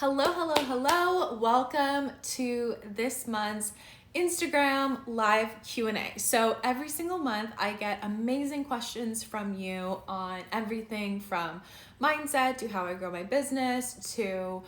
Hello, hello, hello. Welcome to this month's Instagram live Q&A. So every single month I get amazing questions from you on everything from mindset to how I grow my business to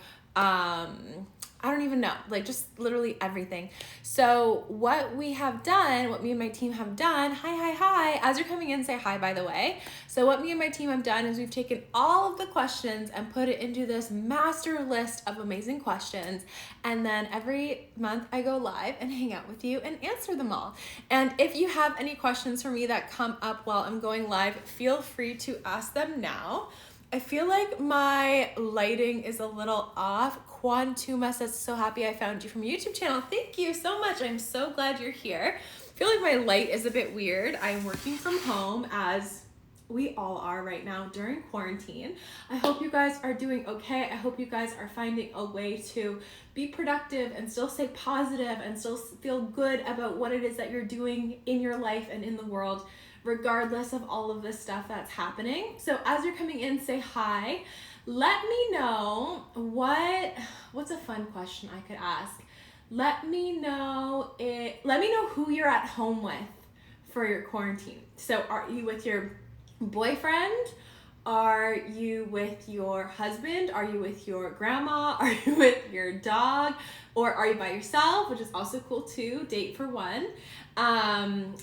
I don't even know, like just literally everything. So what we have done, what me and my team have done, hi. As you're coming in, say hi, by the way. So what me and my team have done is we've taken all of the questions and put it into this master list of amazing questions. And then every month I go live and hang out with you and answer them all. And if you have any questions for me that come up while I'm going live, feel free to ask them now. I feel like my lighting is a little off. Quantuma says, so happy I found you from YouTube channel. Thank you so much. I'm so glad you're here. I feel like my light is a bit weird. I'm working from home as we all are right now during quarantine. I hope you guys are doing okay. I hope you guys are finding a way to be productive and still stay positive and still feel good about what it is that you're doing in your life and in the world, regardless of all of this stuff that's happening. So as you're coming in, say hi. Let me know what's a fun question I could ask. Let me know who you're at home with for your quarantine. So are you with your boyfriend? Are you with your husband? Are you with your grandma? Are you with your dog? Or are you by yourself, which is also cool too, date for one.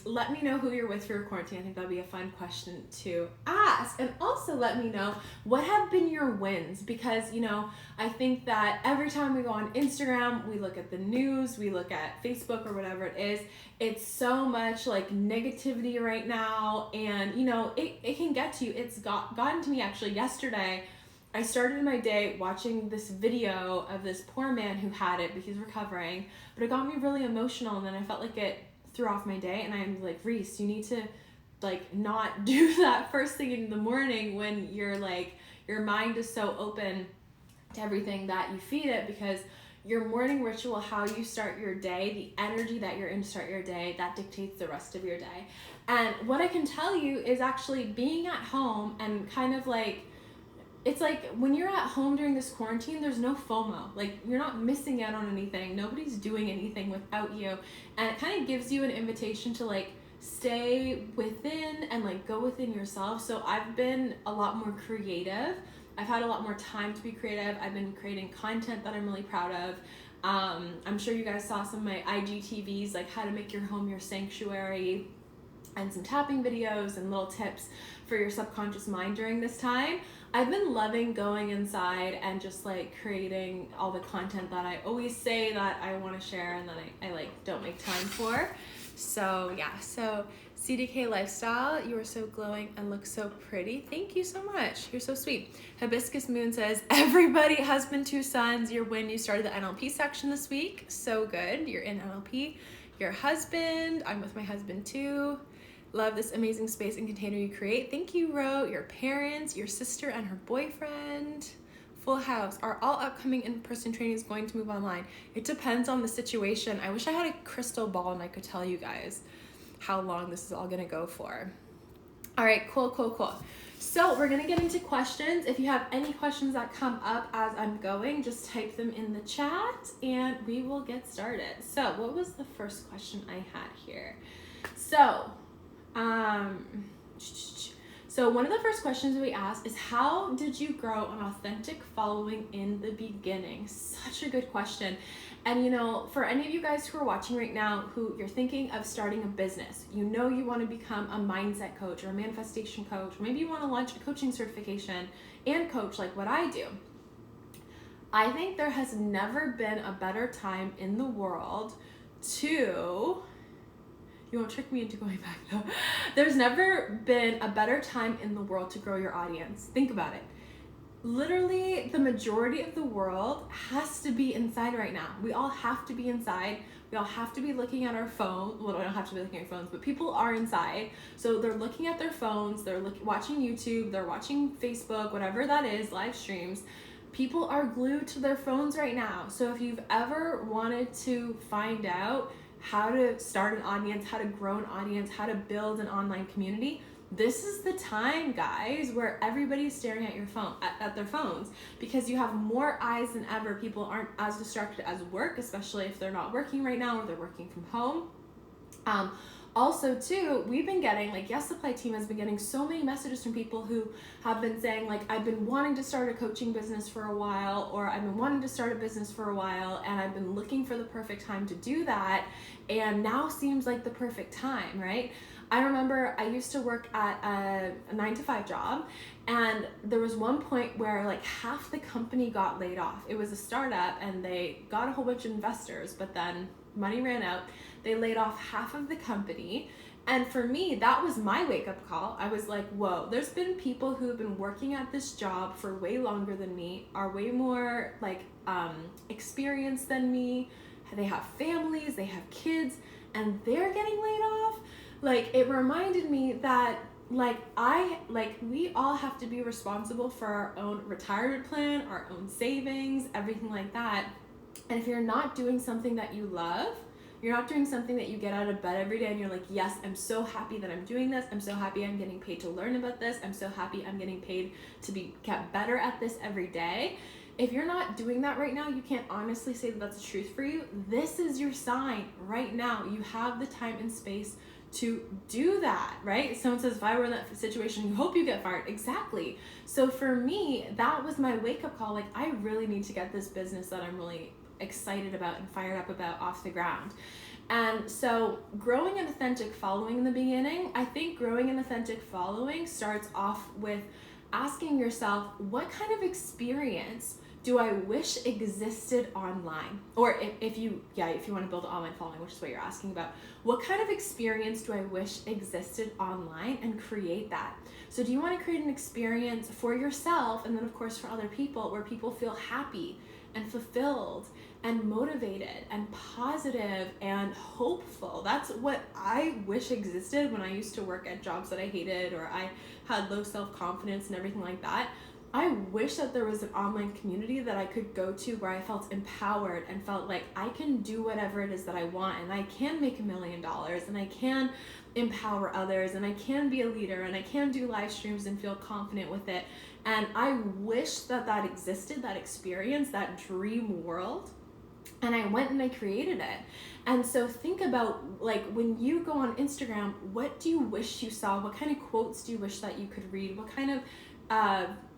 Let me know who you're with for your quarantine. I think that'd be a fun question to ask. And also let me know what have been your wins, because I think that every time we go on Instagram, we look at the news, we look at Facebook or whatever it is, it's so much like negativity right now, and it can get to you. It's gotten to me actually yesterday. I started my day watching this video of this poor man who had it, but he's recovering, but it got me really emotional, and then I felt like it threw off my day, and I'm like, Reese, you need to not do that first thing in the morning when your mind is so open to everything that you feed it, because your morning ritual, how you start your day, the energy that you're in to start your day, that dictates the rest of your day. And what I can tell you is actually being at home and kind of it's like when you're at home during this quarantine, there's no FOMO. Like, you're not missing out on anything. Nobody's doing anything without you. And it kind of gives you an invitation to stay within and go within yourself. So I've been a lot more creative. I've had a lot more time to be creative. I've been creating content that I'm really proud of. I'm sure you guys saw some of my IGTVs, like how to make your home your sanctuary, and some tapping videos and little tips for your subconscious mind during this time. I've been loving going inside and just creating all the content that I always say that I want to share and that I don't make time for. So yeah, so CDK Lifestyle, you are so glowing and look so pretty. Thank you so much. You're so sweet. Hibiscus Moon says, everybody, husband, 2 sons, your win, you started the NLP section this week. So good. You're in NLP. Your husband, I'm with my husband too. Love this amazing space and container you create. Thank you, Ro. Your parents, your sister and her boyfriend. Full house. Are all upcoming in-person trainings going to move online? It depends on the situation. I wish I had a crystal ball and I could tell you guys how long this is all gonna go for. All right, cool. So we're gonna get into questions. If you have any questions that come up as I'm going, just type them in the chat and we will get started. So what was the first question I had here? So one of the first questions we asked is, how did you grow an authentic following in the beginning? Such a good question. And for any of you guys who are watching right now who you're thinking of starting a business, you want to become a mindset coach or a manifestation coach, or maybe you want to launch a coaching certification and coach like what I do. I think there has never been a better time in the world to... You won't trick me into going back though. There's never been a better time in the world to grow your audience. Think about it. Literally, the majority of the world has to be inside right now. We all have to be inside. We all have to be looking at our phone. Well, we don't have to be looking at our phones, but people are inside. So they're looking at their phones, they're watching YouTube, they're watching Facebook, whatever that is, live streams. People are glued to their phones right now. So if you've ever wanted to find out how to start an audience, how to grow an audience, how to build an online community, this is the time, guys, where everybody's staring at your phone, at their phones, because you have more eyes than ever. People aren't as distracted as work, especially if they're not working right now or they're working from home. Also too, we've been getting, like, Yes Supply team has been getting so many messages from people who have been saying, like, I've been wanting to start a coaching business for a while, or I've been wanting to start a business for a while, and I've been looking for the perfect time to do that, and now seems like the perfect time, right? I remember I used to work at a 9-to-5 job, and there was one point where like half the company got laid off. It was a startup and they got a whole bunch of investors, but then money ran out. They laid off half of the company. And for me, that was my wake-up call. I was like, whoa, there's been people who have been working at this job for way longer than me, are way more like experienced than me. They have families, they have kids, and they're getting laid off. Like, it reminded me that we all have to be responsible for our own retirement plan, our own savings, everything like that. And if you're not doing something that you love, you're not doing something that you get out of bed every day and you're like, yes, I'm so happy that I'm doing this. I'm so happy I'm getting paid to learn about this. I'm so happy I'm getting paid to get better at this every day. If you're not doing that right now, you can't honestly say that that's the truth for you. This is your sign right now. You have the time and space to do that, right? Someone says, if I were in that situation, you hope you get fired. Exactly. So for me, that was my wake-up call. Like, I really need to get this business that I'm really excited about and fired up about off the ground. And so growing an authentic following in the beginning, I think growing an authentic following starts off with asking yourself, what kind of experience do I wish existed online? Or if you want to build an online following, which is what you're asking about, what kind of experience do I wish existed online, and create that? So do you want to create an experience for yourself, and then of course for other people, where people feel happy and fulfilled and motivated and positive and hopeful? That's what I wish existed when I used to work at jobs that I hated, or I had low self-confidence and everything like that. I wish that there was an online community that I could go to where I felt empowered and felt like I can do whatever it is that I want, and I can make $1 million, and I can empower others, and I can be a leader, and I can do live streams and feel confident with it. And I wish that existed, that experience, that dream world. And I went and I created it. And so think about, like, when you go on Instagram, what do you wish you saw? What kind of quotes do you wish that you could read? What kind of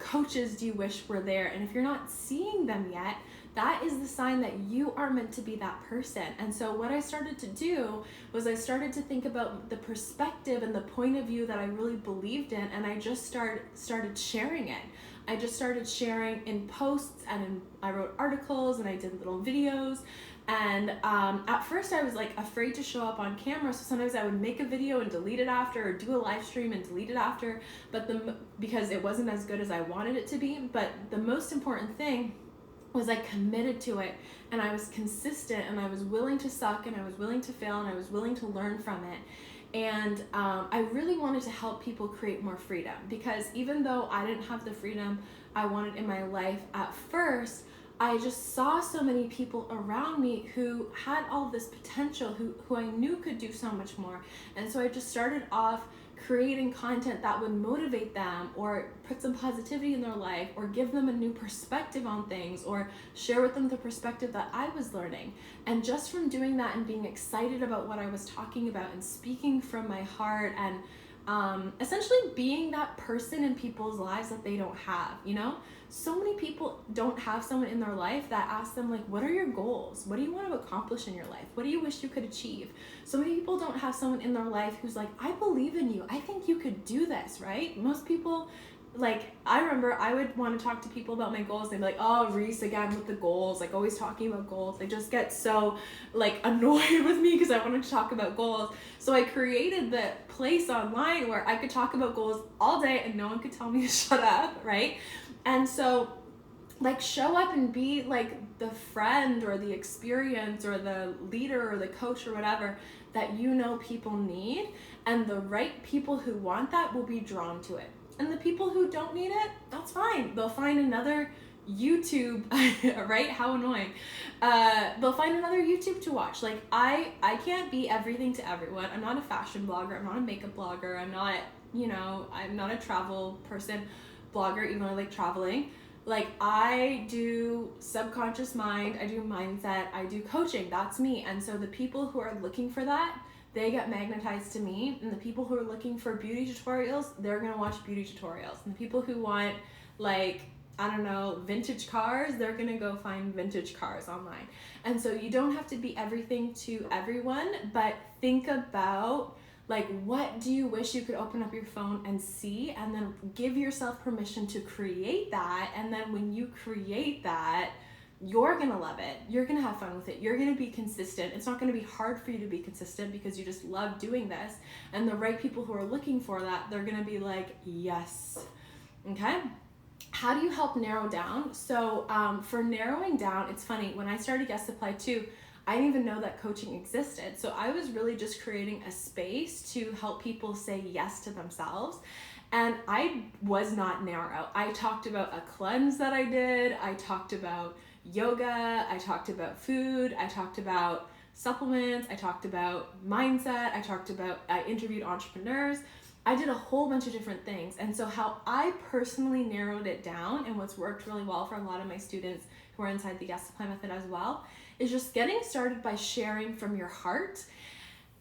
coaches do you wish were there? And if you're not seeing them yet, that is the sign that you are meant to be that person. And so what I started to do was I started to think about the perspective and the point of view that I really believed in, and I just started sharing it. I just started sharing in posts, and I wrote articles, and I did little videos. And at first I was like afraid to show up on camera, so sometimes I would make a video and delete it after, or do a live stream and delete it after, because it wasn't as good as I wanted it to be. But the most important thing was I committed to it, and I was consistent, and I was willing to suck, and I was willing to fail, and I was willing to learn from it. And I really wanted to help people create more freedom, because even though I didn't have the freedom I wanted in my life at first, I just saw so many people around me who had all this potential, who I knew could do so much more. And so I just started off creating content that would motivate them, or put some positivity in their life, or give them a new perspective on things, or share with them the perspective that I was learning. And just from doing that and being excited about what I was talking about and speaking from my heart, and essentially being that person in people's lives that they don't have, you know? So many people don't have someone in their life that asks them, like, what are your goals? What do you want to accomplish in your life? What do you wish you could achieve? So many people don't have someone in their life who's like, I believe in you. I think you could do this, right? Most people, like, I remember I would want to talk to people about my goals. They'd be like, oh, Reese again with the goals, like always talking about goals. They just get so like annoyed with me because I wanted to talk about goals. So I created the place online where I could talk about goals all day and no one could tell me to shut up, right? And so, like, show up and be like the friend or the experience or the leader or the coach or whatever that you know people need, and the right people who want that will be drawn to it. And the people who don't need it, that's fine. They'll find another YouTube, right? How annoying. They'll find another YouTube to watch. Like, I can't be everything to everyone. I'm not a fashion blogger. I'm not a makeup blogger. I'm not I'm not a travel person, blogger, even though I like traveling. Like, I do subconscious mind, I do mindset, I do coaching. That's me. And so the people who are looking for that, they get magnetized to me. And the people who are looking for beauty tutorials, they're going to watch beauty tutorials. And the people who want, like, I don't know, vintage cars, they're going to go find vintage cars online. And so you don't have to be everything to everyone, but think about, like, what do you wish you could open up your phone and see, and then give yourself permission to create that. And then when you create that, you're gonna love it. You're gonna have fun with it. You're gonna be consistent. It's not gonna be hard for you to be consistent because you just love doing this. And the right people who are looking for that, they're gonna be like, yes. Okay? How do you help narrow down? So for narrowing down, it's funny, when I started Guest Supply too, I didn't even know that coaching existed. So I was really just creating a space to help people say yes to themselves. And I was not narrow. I talked about a cleanse that I did. I talked about yoga. I talked about food. I talked about supplements. I talked about mindset. I interviewed entrepreneurs. I did a whole bunch of different things. And so how I personally narrowed it down, and what's worked really well for a lot of my students who are inside the Guest Supply method as well, is just getting started by sharing from your heart.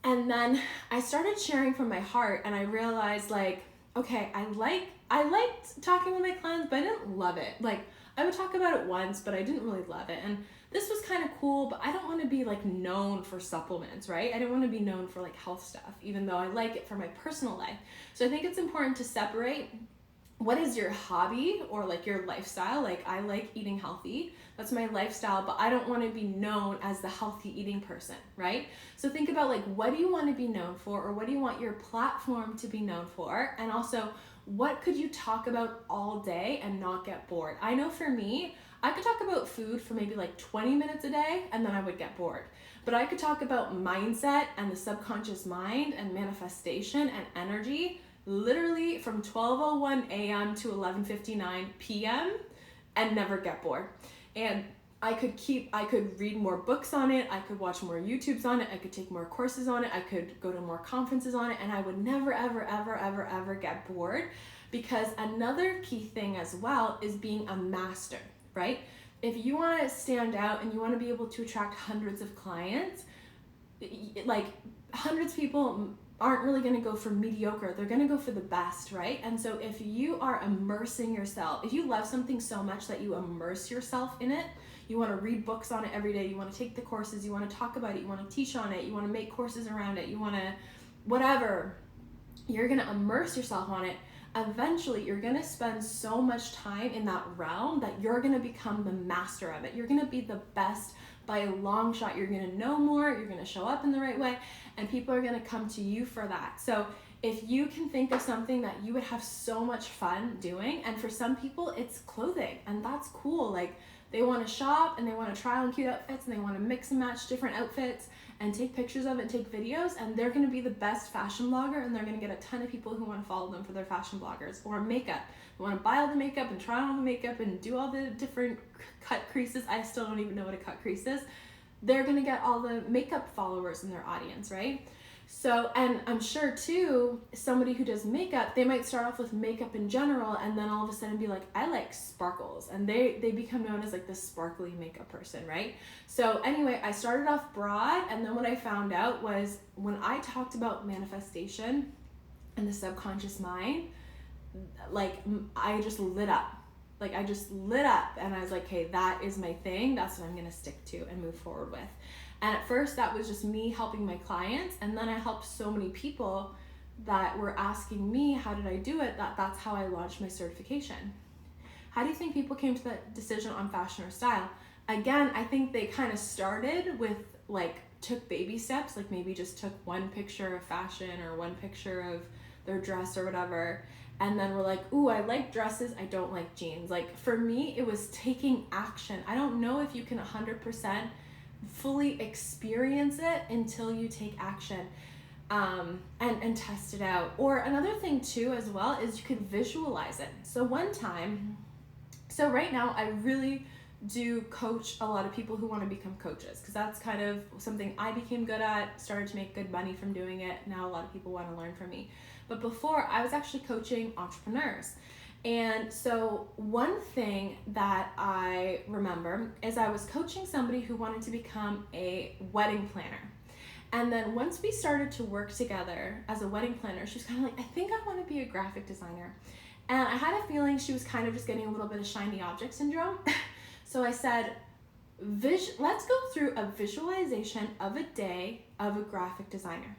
And then I started sharing from my heart, and I realized, like, okay, I liked talking with my clients, but I didn't love it. Like, I would talk about it once, but I didn't really love it. And this was kind of cool, but I don't want to be like known for supplements, right? I didn't want to be known for like health stuff, even though I like it for my personal life. So I think it's important to separate what is your hobby or like your lifestyle. Like, I like eating healthy. That's my lifestyle, but I don't want to be known as the healthy eating person, right? So think about, like, what do you want to be known for, or what do you want your platform to be known for? And also, what could you talk about all day and not get bored? I know for me, I could talk about food for maybe like 20 minutes a day and then I would get bored. But I could talk about mindset and the subconscious mind and manifestation and energy literally from 12:01 a.m. to 11:59 p.m. and never get bored. And I could read more books on it, I could watch more YouTubes on it, I could take more courses on it, I could go to more conferences on it, and I would never, ever, ever, ever, ever get bored. Because another key thing as well is being a master, right? If you want to stand out and you want to be able to attract hundreds of clients, like, hundreds of people aren't really going to go for mediocre, they're going to go for the best, right? And so if you are immersing yourself, if you love something so much that you immerse yourself in it, you want to read books on it every day, you want to take the courses, you want to talk about it, you want to teach on it, you want to make courses around it, you want to whatever, you're going to immerse yourself on it. Eventually you're going to spend so much time in that realm that you're going to become the master of it. You're going to be the best by a long shot. You're going to know more, you're going to show up in the right way, and people are going to come to you for that. So if you can think of something that you would have so much fun doing, and for some people it's clothing, and that's cool. Like, they want to shop and they want to try on cute outfits and they want to mix and match different outfits and take pictures of it and take videos, and they're going to be the best fashion blogger, and they're going to get a ton of people who want to follow them for their fashion bloggers. Or makeup, they want to buy all the makeup and try on all the makeup and do all the different cut creases. I still don't even know what a cut crease is. They're going to get all the makeup followers in their audience, right? So, and I'm sure too, somebody who does makeup, they might start off with makeup in general and then all of a sudden be like, I like sparkles, and they become known as like the sparkly makeup person, right? So anyway, I started off broad, and then what I found out was when I talked about manifestation and the subconscious mind, like, I just lit up. Like, I just lit up, and I was like, hey, that is my thing. That's what I'm going to stick to and move forward with. And at first that was just me helping my clients, and then I helped so many people that were asking me, how did I do it? That's how I launched my certification. How do you think people came to that decision on fashion or style? Again, I think they kind of started with, like, took baby steps, like maybe just took one picture of fashion or one picture of their dress or whatever, and then we're like, ooh, I like dresses, I don't like jeans. Like, for me, it was taking action. I don't know if you can 100% fully experience it until you take action and test it out. Or another thing too as well is you could visualize it. So right now I really do coach a lot of people who want to become coaches, because that's kind of something I became good at, started to make good money from doing it. Now a lot of people want to learn from me. But before, I was actually coaching entrepreneurs. And so one thing that I remember is I was coaching somebody who wanted to become a wedding planner. And then once we started to work together as a wedding planner, she was kind of like, I think I want to be a graphic designer. And I had a feeling she was kind of just getting a little bit of shiny object syndrome. So I said, let's go through a visualization of a day of a graphic designer.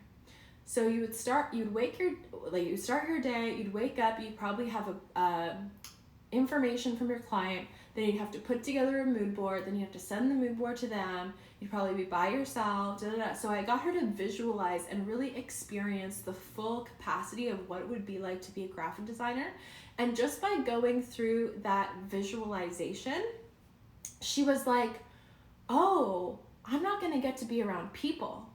So you'd start your day, you'd wake up, you'd probably have information from your client, then you'd have to put together a mood board, then you have to send the mood board to them, you'd probably be by yourself, So I got her to visualize and really experience the full capacity of what it would be like to be a graphic designer. And just by going through that visualization, she was like, oh, I'm not gonna get to be around people.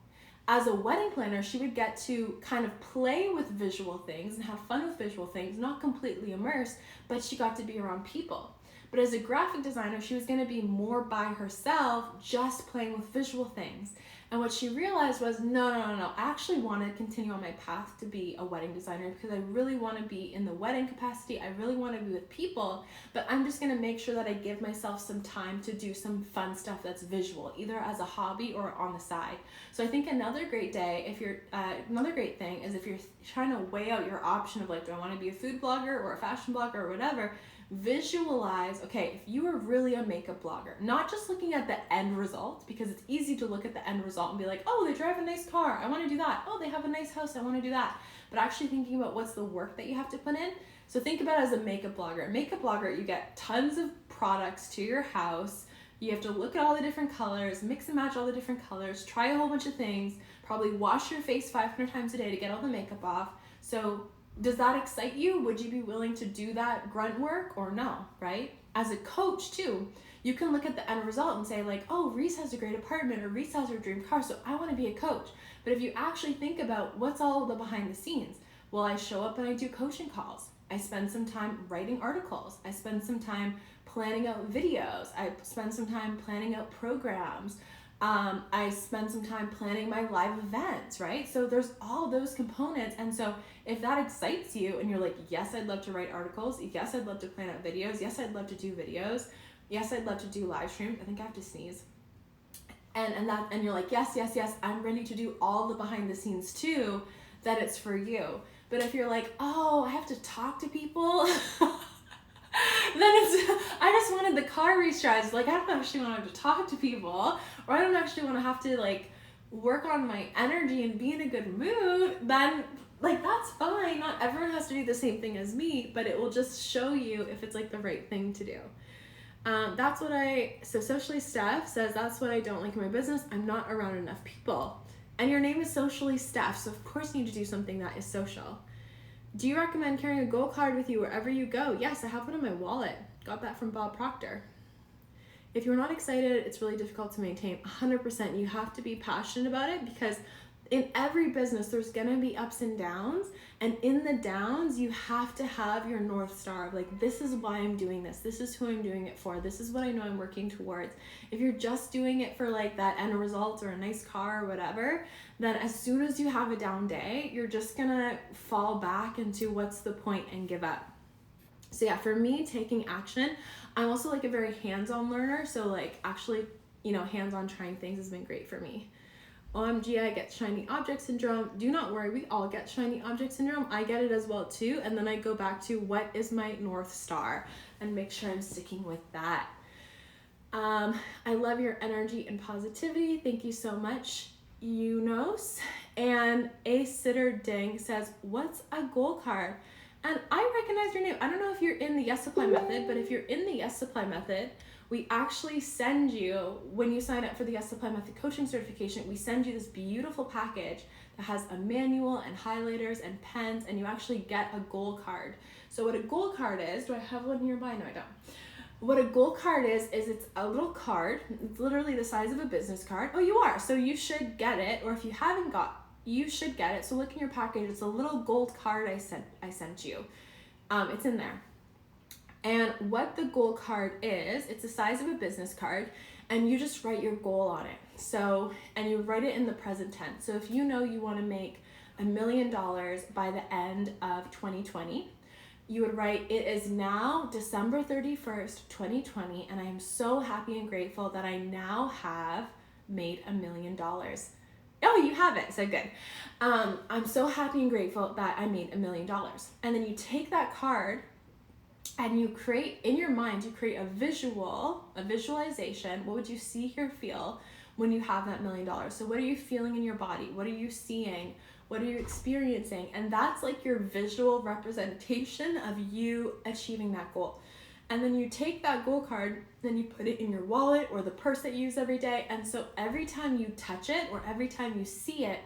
As a wedding planner, she would get to kind of play with visual things and have fun with visual things, not completely immersed, but she got to be around people. But as a graphic designer, she was going to be more by herself, just playing with visual things. And what she realized was, no. I actually want to continue on my path to be a wedding designer because I really want to be in the wedding capacity. I really want to be with people, but I'm just going to make sure that I give myself some time to do some fun stuff that's visual, either as a hobby or on the side. So I think another great thing is if you're trying to weigh out your option of like, do I want to be a food blogger or a fashion blogger or whatever, visualize, okay, if you are really a makeup blogger, not just looking at the end result, because it's easy to look at the end result and be like, oh, they drive a nice car, I want to do that. Oh, they have a nice house, I want to do that. But actually thinking about what's the work that you have to put in. So think about it as a makeup blogger. Makeup blogger, you get tons of products to your house. You have to look at all the different colors, mix and match all the different colors, try a whole bunch of things, probably wash your face 500 times a day to get all the makeup off. So does that excite you? Would you be willing to do that grunt work or no, right? As a coach too, you can look at the end result and say like, oh, Reese has a great apartment or Reese has her dream car, so I want to be a coach. But if you actually think about what's all the behind the scenes, well, I show up and I do coaching calls. I spend some time writing articles. I spend some time planning out videos. I spend some time planning out programs. I spend some time planning my live events, right? So there's all those components. And so if that excites you and you're like, yes, I'd love to write articles. Yes, I'd love to plan out videos. Yes, I'd love to do videos. Yes, I'd love to do live streams. I think I have to sneeze. And you're like, yes, I'm ready to do all the behind the scenes too, that it's for you. But if you're like, oh, I have to talk to people, then I just wanted the car restressed. Like, I don't actually want to have to talk to people, or I don't actually want to have to like work on my energy and be in a good mood, then like that's fine. Not everyone has to do the same thing as me, but it will just show you if it's like the right thing to do. So Socially Steph says, that's what I don't like in my business. I'm not around enough people. And your name is Socially Steph, so of course you need to do something that is social. Do you recommend carrying a goal card with you wherever you go? Yes, I have one in my wallet. Got that from Bob Proctor. If you're not excited, it's really difficult to maintain. 100%. You have to be passionate about it, because in every business, there's going to be ups and downs. And in the downs, you have to have your North Star of like, this is why I'm doing this. This is who I'm doing it for. This is what I know I'm working towards. If you're just doing it for like that end result or a nice car or whatever, then as soon as you have a down day, you're just going to fall back into what's the point and give up. So yeah, for me, taking action, I'm also like a very hands-on learner. So like actually, hands-on trying things has been great for me. OMG, I get shiny object syndrome. Do not worry, we all get shiny object syndrome. I get it as well too. And then I go back to what is my North Star and make sure I'm sticking with that. I love your energy and positivity. Thank you so much, Eunice. And A Sitter Ding says, what's a goal card? And I recognize your name. I don't know if you're in the Yes Supply method, but if you're in the Yes Supply method, we actually send you, when you sign up for the Yes Supply Method coaching certification, we send you this beautiful package that has a manual and highlighters and pens, and you actually get a goal card. So what a goal card is, do I have one nearby? No, I don't. What a goal card is it's a little card. It's literally the size of a business card. Oh, you are. So you should get it, or if you haven't you should get it. So look in your package. It's a little gold card I sent you. It's in there. And what the goal card is, it's the size of a business card, and you just write your goal on it. So, and you write it in the present tense. So if you know you want to make $1 million by the end of 2020. You would write, it is now December 31st, 2020, and I am so happy and grateful that I now have made $1 million. Oh, you have it. So good. I'm so happy and grateful that I made $1 million. And then you take that card and you create, in your mind, you create a visualization. What would you see, hear, feel when you have that $1 million? So what are you feeling in your body? What are you seeing? What are you experiencing? And that's like your visual representation of you achieving that goal. And then you take that goal card, then you put it in your wallet or the purse that you use every day. And so every time you touch it or every time you see it,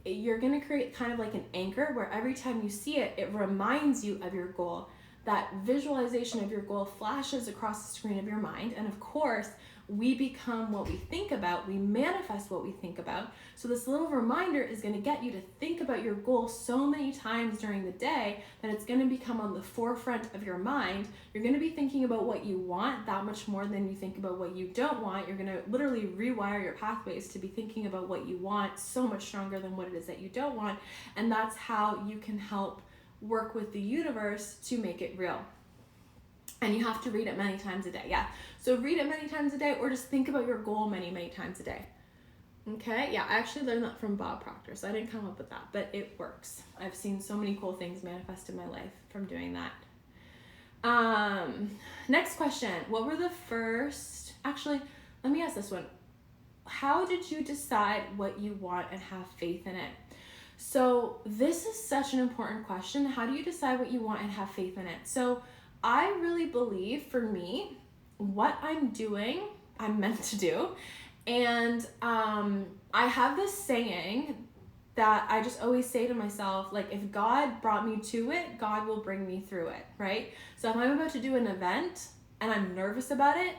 you're going to create kind of like an anchor where every time you see it, it reminds you of your goal. That visualization of your goal flashes across the screen of your mind. And of course, we become what we think about. We manifest what we think about. So this little reminder is going to get you to think about your goal so many times during the day that it's going to become on the forefront of your mind. You're going to be thinking about what you want that much more than you think about what you don't want. You're going to literally rewire your pathways to be thinking about what you want so much stronger than what it is that you don't want. And that's how you can help work with the universe to make it real. And you have to read it many times a day. Yeah. So read it many times a day or just think about your goal many, many times a day. Okay. Yeah. I actually learned that from Bob Proctor. So I didn't come up with that, but it works. I've seen so many cool things manifest in my life from doing that. Next question. What were the first, actually, let me ask this one. How did you decide what you want and have faith in it? So this is such an important question. How do you decide what you want and have faith in it? So I really believe, for me, what I'm doing, I'm meant to do. And I have this saying that I just always say to myself, like, if God brought me to it, God will bring me through it, right? So if I'm about to do an event and I'm nervous about it,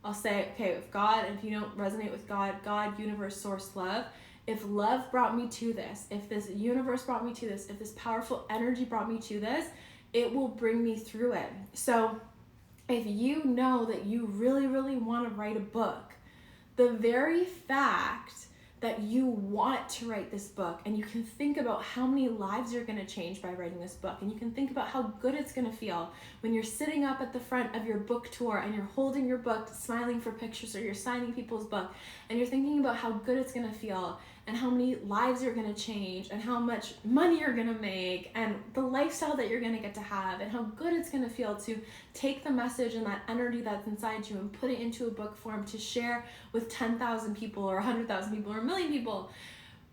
I'll say, okay, if you don't resonate with God, universe, source, love, if love brought me to this, if this universe brought me to this, if this powerful energy brought me to this, it will bring me through it. So if you know that you really, really want to write a book, the very fact that you want to write this book, and you can think about how many lives you're going to change by writing this book, and you can think about how good it's going to feel when you're sitting up at the front of your book tour and you're holding your book, smiling for pictures, or you're signing people's book, and you're thinking about how good it's going to feel and how many lives you're going to change and how much money you're going to make and the lifestyle that you're going to get to have and how good it's going to feel to take the message and that energy that's inside you and put it into a book form to share with 10,000 people or 100,000 people or 1 million people.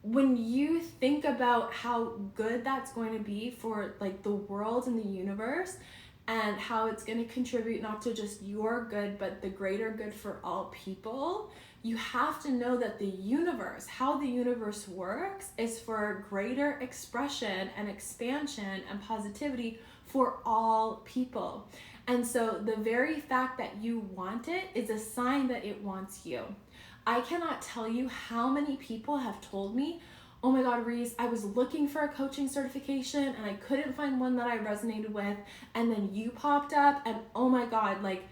When you think about how good that's going to be for like the world and the universe, and how it's going to contribute not to just your good, but the greater good for all people, you have to know that the universe, how the universe works, is for greater expression and expansion and positivity for all people. And so the very fact that you want it is a sign that it wants you. I cannot tell you how many people have told me, oh my God, Reese, I was looking for a coaching certification and I couldn't find one that I resonated with. And then you popped up and oh my God, like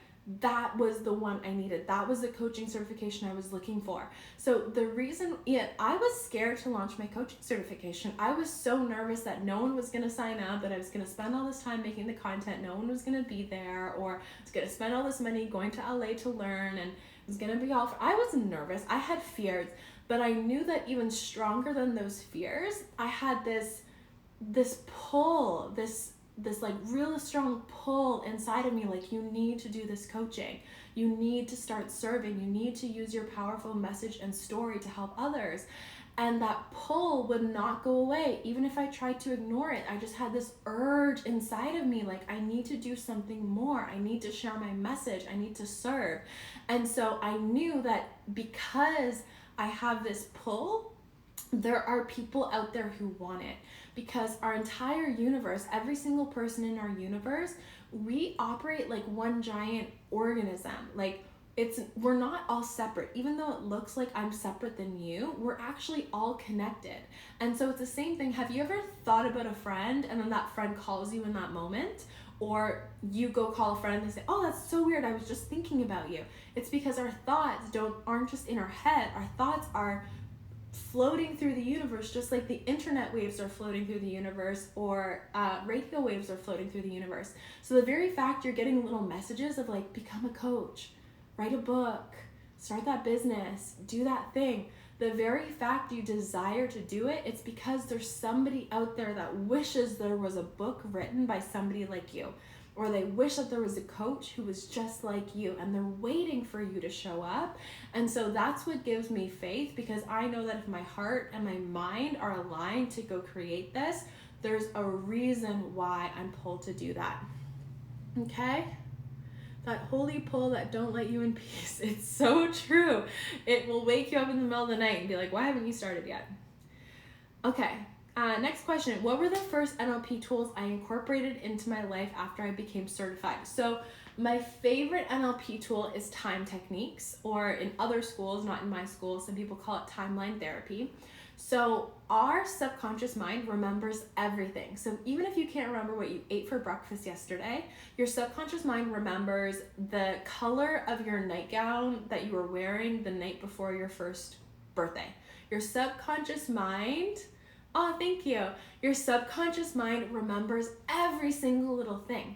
that was the one I needed. That was the coaching certification I was looking for. So the reason, I was scared to launch my coaching certification. I was so nervous that no one was going to sign up, that I was going to spend all this time making the content. No one was going to be there, or I was going to spend all this money going to LA to learn, and it was going to be all, I was nervous. I had fears. But I knew that even stronger than those fears, I had this pull, this like real strong pull inside of me, like, you need to do this coaching. You need to start serving. You need to use your powerful message and story to help others. And that pull would not go away. Even if I tried to ignore it, I just had this urge inside of me, like, I need to do something more. I need to share my message. I need to serve. And so I knew that because I have this pull, there are people out there who want it, because our entire universe, every single person in our universe, we operate like one giant organism. Like, we're not all separate. Even though it looks like I'm separate than you, we're actually all connected. And so it's the same thing. Have you ever thought about a friend and then that friend calls you in that moment? Or you go call a friend and they say, oh, that's so weird, I was just thinking about you. It's because our thoughts aren't just in our head. Our thoughts are floating through the universe, just like the internet waves are floating through the universe, or radio waves are floating through the universe. So the very fact you're getting little messages of like, become a coach, write a book, start that business, do that thing, the very fact you desire to do it, it's because there's somebody out there that wishes there was a book written by somebody like you. Or they wish that there was a coach who was just like you, and they're waiting for you to show up. And so that's what gives me faith, because I know that if my heart and my mind are aligned to go create this, there's a reason why I'm pulled to do that. Okay? That holy pull that don't let you in peace. It's so true. It will wake you up in the middle of the night and be like, why haven't you started yet? Okay. Next question. What were the first NLP tools I incorporated into my life after I became certified? So my favorite NLP tool is time techniques, or in other schools, not in my school, some people call it timeline therapy. So our subconscious mind remembers everything. So even if you can't remember what you ate for breakfast yesterday, your subconscious mind remembers the color of your nightgown that you were wearing the night before your first birthday. Your subconscious mind, oh, thank you. Your subconscious mind remembers every single little thing.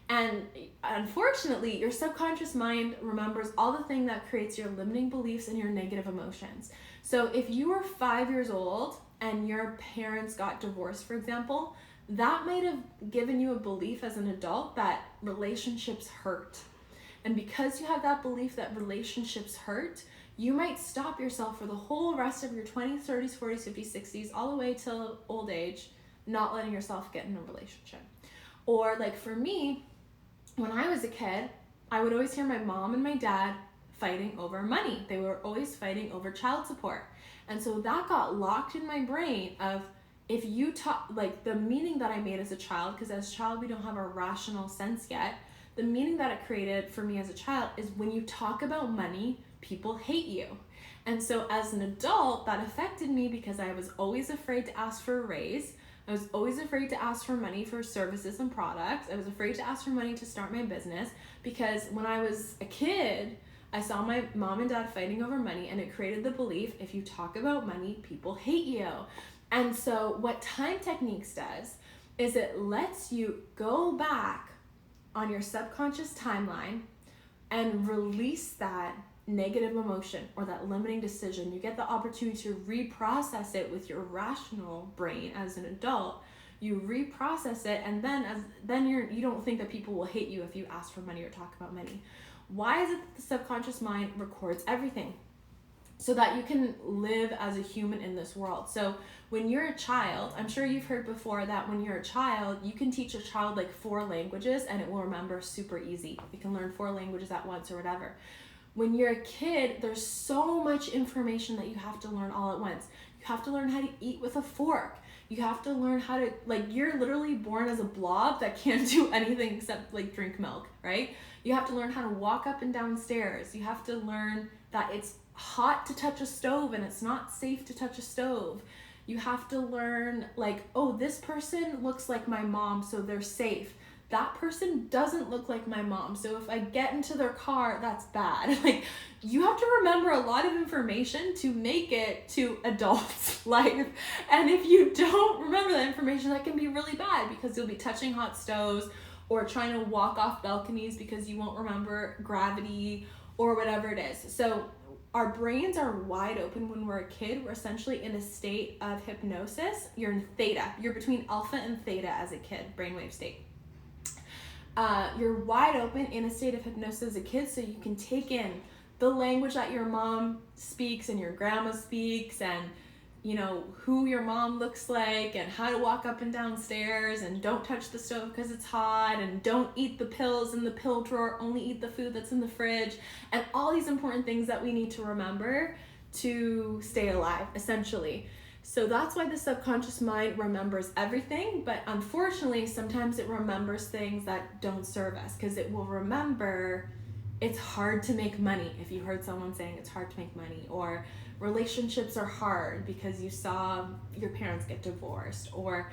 And unfortunately, your subconscious mind remembers all the thing that creates your limiting beliefs and your negative emotions. So if you were 5 years old and your parents got divorced, for example, that might have given you a belief as an adult that relationships hurt. And because you have that belief that relationships hurt, you might stop yourself for the whole rest of your 20s, 30s, 40s, 50s, 60s, all the way till old age, not letting yourself get in a relationship. Or like for me, when I was a kid, I would always hear my mom and my dad fighting over money. They were always fighting over child support. And so that got locked in my brain of, if you talk, like the meaning that I made as a child, because as a child we don't have a rational sense yet, the meaning that it created for me as a child is when you talk about money, people hate you. And so as an adult, that affected me because I was always afraid to ask for a raise. I was always afraid to ask for money for services and products. I was afraid to ask for money to start my business, because when I was a kid, I saw my mom and dad fighting over money, and it created the belief, if you talk about money, people hate you. And so what time techniques does is it lets you go back on your subconscious timeline and release that negative emotion or that limiting decision. You get the opportunity to reprocess it with your rational brain as an adult. You reprocess it, and then you don't think that people will hate you if you ask for money or talk about money. Why is it that the subconscious mind records everything? So that you can live as a human in this world. So when you're a child, I'm sure you've heard before that when you're a child, you can teach a child like 4 languages and it will remember super easy. You can learn 4 languages at once or whatever. When you're a kid, there's so much information that you have to learn all at once. You have to learn how to eat with a fork. You have to learn how to, like, you're literally born as a blob that can't do anything except like drink milk, right? You have to learn how to walk up and down stairs. You have to learn that it's hot to touch a stove and it's not safe to touch a stove. You have to learn, like, oh, this person looks like my mom, so they're safe. That person doesn't look like my mom, so if I get into their car, that's bad. Like, you have to remember a lot of information to make it to adult life. And if you don't remember that information, that can be really bad, because you'll be touching hot stoves or trying to walk off balconies because you won't remember gravity or whatever it is. So our brains are wide open when we're a kid. We're essentially in a state of hypnosis. You're in theta. You're between alpha and theta as a kid, brainwave state. You're wide open in a state of hypnosis as a kid, so you can take in the language that your mom speaks and your grandma speaks, and you know who your mom looks like, and how to walk up and down stairs, and don't touch the stove because it's hot, and don't eat the pills in the pill drawer, only eat the food that's in the fridge, and all these important things that we need to remember to stay alive, essentially. So that's why the subconscious mind remembers everything, but unfortunately, sometimes it remembers things that don't serve us, because it will remember it's hard to make money. If you heard someone saying it's hard to make money, or relationships are hard because you saw your parents get divorced, or,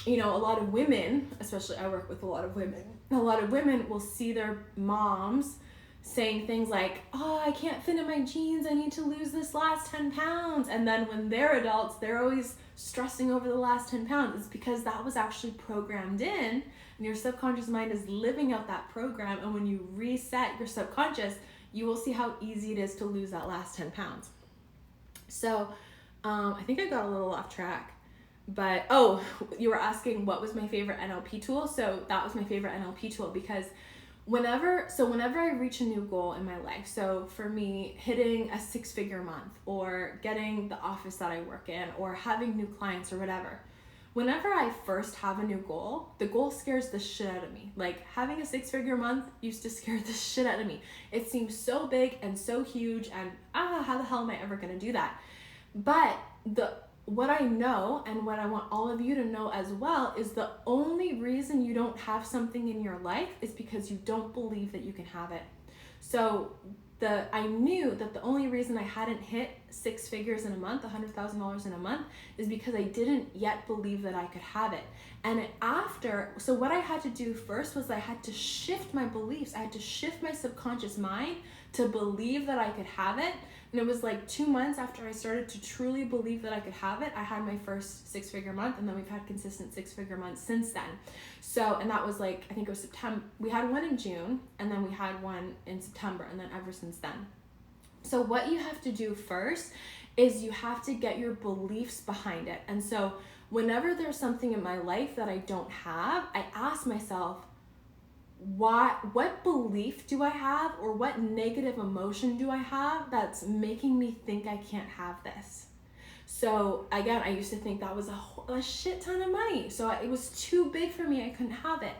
you know, a lot of women, especially I work with a lot of women will see their moms saying things like, oh, I can't fit in my jeans, I need to lose this last 10 pounds. And then when they're adults, they're always stressing over the last 10 pounds. It's because that was actually programmed in, and your subconscious mind is living out that program. And when you reset your subconscious, you will see how easy it is to lose that last 10 pounds. So I think I got a little off track. But, oh, you were asking what was my favorite NLP tool. So that was my favorite NLP tool because whenever I reach a new goal in my life, so for me, hitting a 6-figure month or getting the office that I work in or having new clients or whatever, whenever I first have a new goal, the goal scares the shit out of me. Like having a 6-figure month used to scare the shit out of me. It seems so big and so huge and how the hell am I ever going to do that? But what I know and what I want all of you to know as well is the only reason you don't have something in your life is because you don't believe that you can have it. So I knew that the only reason I hadn't hit 6 figures in a month, $100,000 in a month, is because I didn't yet believe that I could have it. And so what I had to do first was I had to shift my beliefs. I had to shift my subconscious mind to believe that I could have it. And it was like 2 months after I started to truly believe that I could have it, I had my first 6-figure month, and then we've had consistent 6-figure months since then. So, and that was like, I think it was September. We had one in June, and then we had one in September, and then ever since then. So what you have to do first is you have to get your beliefs behind it. And so whenever there's something in my life that I don't have, I ask myself, what belief do I have, or what negative emotion do I have that's making me think I can't have this? So again, I used to think that was a shit ton of money. So it was too big for me. I couldn't have it.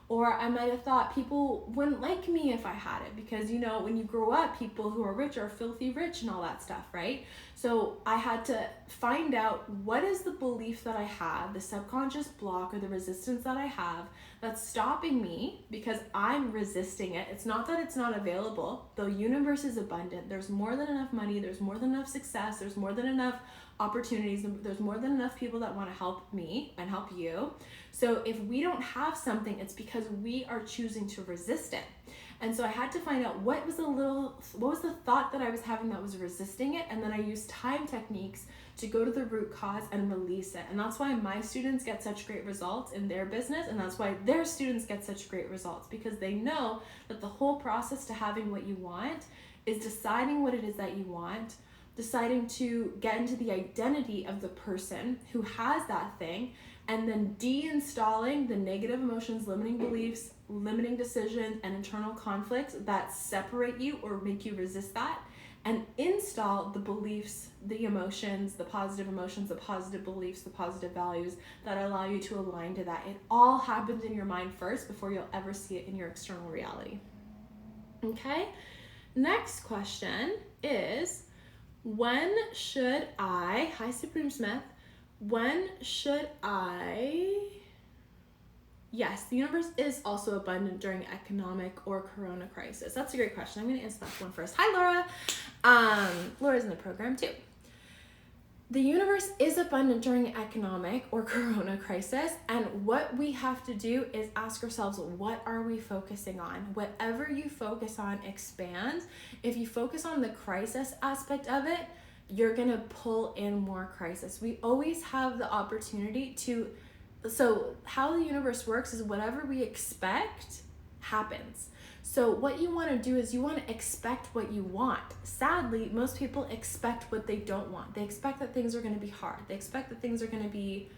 Or I might have thought people wouldn't like me if I had it because, you know, when you grow up, people who are rich are filthy rich and all that stuff, right? So I had to find out what is the belief that I have, the subconscious block or the resistance that I have that's stopping me because I'm resisting it. It's not that it's not available. The universe is abundant. There's more than enough money. There's more than enough success. There's more than enough opportunities. There's more than enough people that want to help me and help you. So if we don't have something, it's because we are choosing to resist it. And so I had to find out what was the thought that I was having that was resisting it. And then I used time techniques to go to the root cause and release it. And that's why my students get such great results in their business. And that's why their students get such great results, because they know that the whole process to having what you want is deciding what it is that you want, deciding to get into the identity of the person who has that thing, and then deinstalling the negative emotions, limiting beliefs, limiting decisions, and internal conflicts that separate you or make you resist that, and install the beliefs, the emotions, the positive beliefs, the positive values that allow you to align to that. It all happens in your mind first before you'll ever see it in your external reality. Okay? Next question is, hi Supreme Smith, yes, the universe is also abundant during economic or corona crisis. That's a great question. I'm going to answer that one first. Hi, Laura. Laura's in the program too. The universe is abundant during economic or corona crisis, and what we have to do is ask ourselves, what are we focusing on? Whatever you focus on expands. If you focus on the crisis aspect of it, you're gonna pull in more crisis. We always have the opportunity so how the universe works is whatever we expect happens. So what you want to do is you want to expect what you want. Sadly, most people expect what they don't want. They expect that things are going to be hard. They expect that things are going to be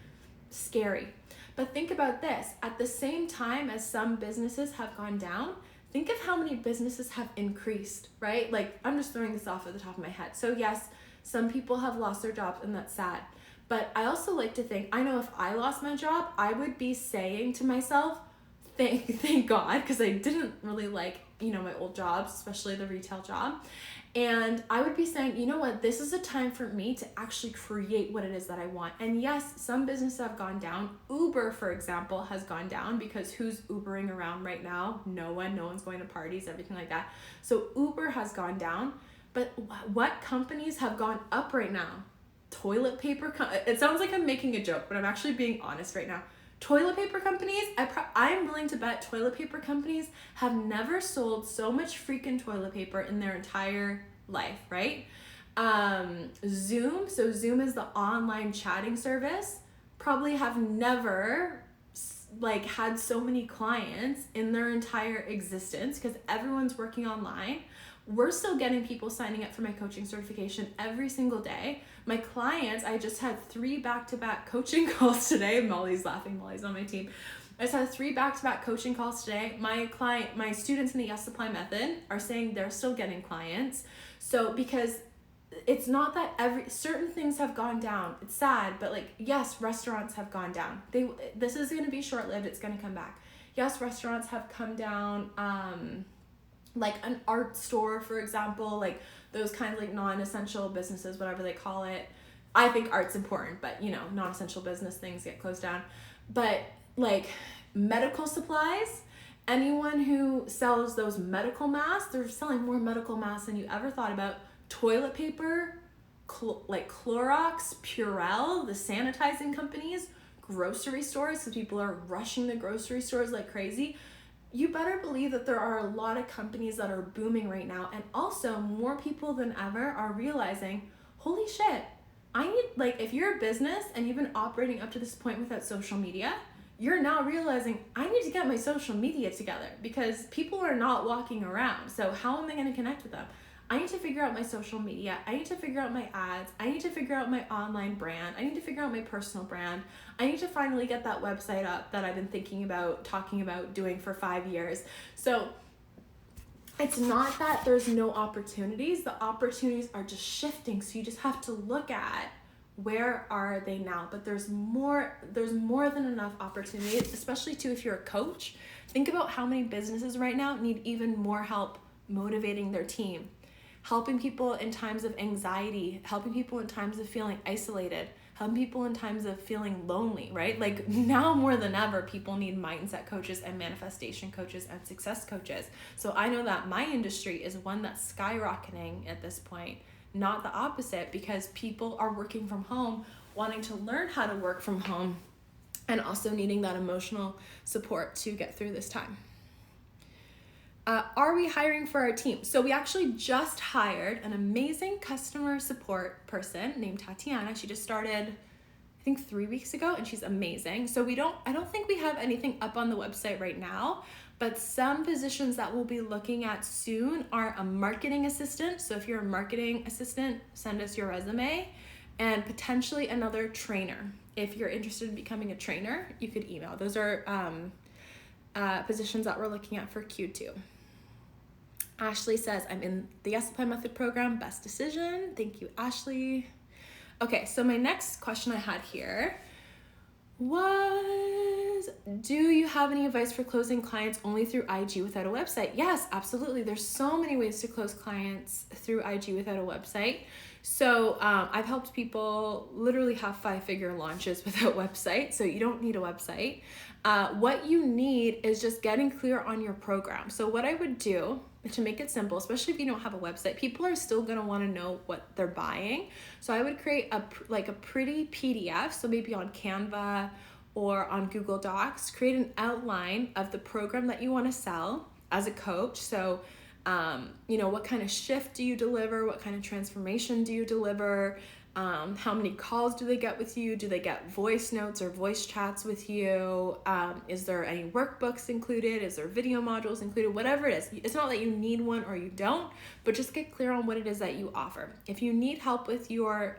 scary. But think about this. At the same time as some businesses have gone down, think of how many businesses have increased, right? Like, I'm just throwing this off at the top of my head. So yes, some people have lost their jobs, and that's sad. But I also like to think, I know if I lost my job, I would be saying to myself, thank God, because I didn't really like, my old jobs, especially the retail job. And I would be saying, you know what, this is a time for me to actually create what it is that I want. And yes, some businesses have gone down. Uber, for example, has gone down because who's Ubering around right now? No one's going to parties, everything like that. So Uber has gone down, but what companies have gone up right now? Toilet paper, it sounds like I'm making a joke, but I'm actually being honest right now. Toilet paper companies, I'm willing to bet toilet paper companies have never sold so much freaking toilet paper in their entire life, right? Zoom is the online chatting service, probably have never like had so many clients in their entire existence because everyone's working online. We're still getting people signing up for my coaching certification every single day. My clients, I just had 3 back-to-back coaching calls today. Molly's laughing, Molly's on my team. I just had 3 back-to-back coaching calls today. My students in the Yes Supply method are saying they're still getting clients. So because it's not that certain things have gone down. It's sad, but like, yes, restaurants have gone down. This is going to be short-lived. It's going to come back. Yes, restaurants have come down. Like an art store, for example, like those kind of like non-essential businesses, whatever they call it. I think art's important, but you know, non-essential business things get closed down. But like medical supplies, anyone who sells those medical masks, they're selling more medical masks than you ever thought about. Toilet paper, like Clorox, Purell, the sanitizing companies, grocery stores, because people are rushing the grocery stores like crazy. You better believe that there are a lot of companies that are booming right now, and also more people than ever are realizing, holy shit, if you're a business and you've been operating up to this point without social media, you're now realizing I need to get my social media together because people are not walking around. So how am I going to connect with them? I need to figure out my social media. I need to figure out my ads. I need to figure out my online brand. I need to figure out my personal brand. I need to finally get that website up that I've been talking about doing for 5 years. So it's not that there's no opportunities. The opportunities are just shifting. So you just have to look at where are they now. But there's more than enough opportunities, especially too if you're a coach. Think about how many businesses right now need even more help motivating their team. Helping people in times of anxiety, helping people in times of feeling isolated, helping people in times of feeling lonely, right? Like now more than ever, people need mindset coaches and manifestation coaches and success coaches. So I know that my industry is one that's skyrocketing at this point, not the opposite, because people are working from home, wanting to learn how to work from home, and also needing that emotional support to get through this time. Are we hiring for our team? So we actually just hired an amazing customer support person named Tatiana. She just started, I think 3 weeks ago, and she's amazing. So I don't think we have anything up on the website right now, but some positions that we'll be looking at soon are a marketing assistant. So if you're a marketing assistant, send us your resume, and potentially another trainer. If you're interested in becoming a trainer, you could email. Those are positions that we're looking at for Q2. Ashley says, I'm in the Yes Supply Method program. Best decision. Thank you, Ashley. Okay, so my next question I had here was, do you have any advice for closing clients only through IG without a website? Yes, absolutely. There's so many ways to close clients through IG without a website. So I've helped people literally have 5-figure launches without website. So you don't need a website. What you need is just getting clear on your program. So what I would do to make it simple, especially if you don't have a website, people are still going to want to know what they're buying. So I would create a pretty PDF. So maybe on Canva or on Google Docs, create an outline of the program that you want to sell as a coach. So what kind of shift do you deliver? What kind of transformation do you deliver? How many calls do they get with you? Do they get voice notes or voice chats with you? Is there any workbooks included? Is there video modules included? Whatever it is. It's not that you need one or you don't, but just get clear on what it is that you offer. If you need help with your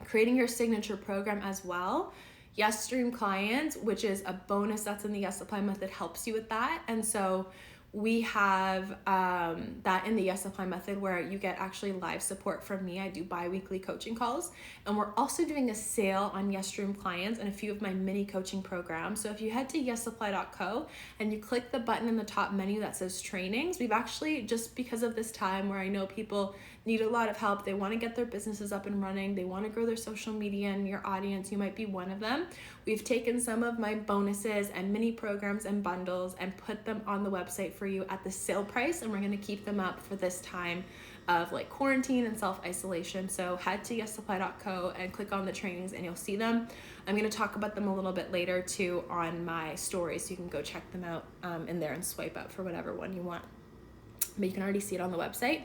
creating your signature program as well, Yes Stream Clients, which is a bonus that's in the Yes Supply Method, helps you with that. And so we have that in the Yes Supply Method where you get actually live support from me. I do bi-weekly coaching calls, and we're also doing a sale on Yes Stream Clients and a few of my mini coaching programs. So if you head to yessupply.co and you click the button in the top menu that says trainings, we've actually, just because of this time where I know people need a lot of help, they want to get their businesses up and running, they want to grow their social media and your audience, you might be one of them. We've taken some of my bonuses and mini programs and bundles and put them on the website for for you at the sale price, and we're going to keep them up for this time of like quarantine and self-isolation. So head to yessupply.co and click on the trainings and you'll see them. I'm going to talk about them a little bit later too on my stories, so you can go check them out in there and swipe up for whatever one you want. But you can already see it on the website.